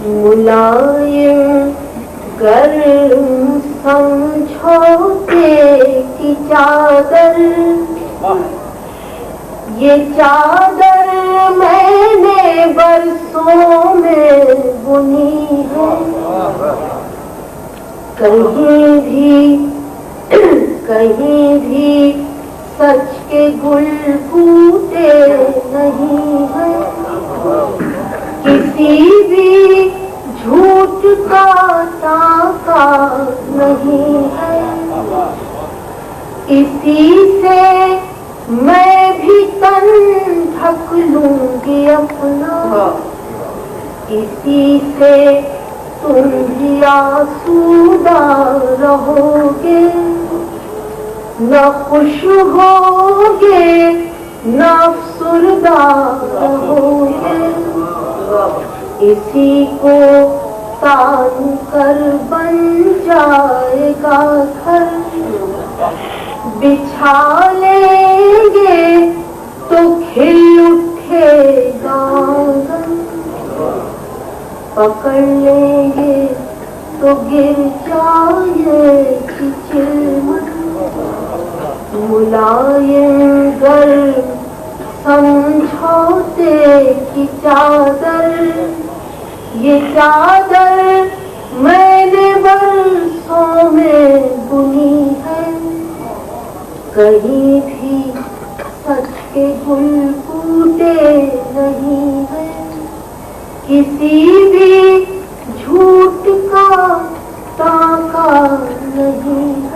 ملائم گرم سمجھوتے کی چادر، یہ چادر میں نے برسوں میں بنی ہے، کہیں بھی سچ کے گل پھوٹے نہیں ہیں، کسی بھی جھوٹ کا ٹاکا نہیں ہے، اسی سے میں بھی تن ڈھک لوں گی اپنا، اسی سے تم بھی آسودہ رہو گے، نہ خوش ہوگے نہ افسردہ رہو گے، اسی کو تان کر بن جائے گا گھر، بچھا لیں گے تو کھل اٹھے گا آنگن، پکڑ لیں گے تو گر جائے گی چلمن، ملائم گرم سمجھوتے کی چادر، یہ چادر میں نے برسوں میں بنی ہے، کہیں بھی سچ کے گل پھوٹے نہیں ہیں، کسی بھی جھوٹ کا ٹاکا نہیں ہے۔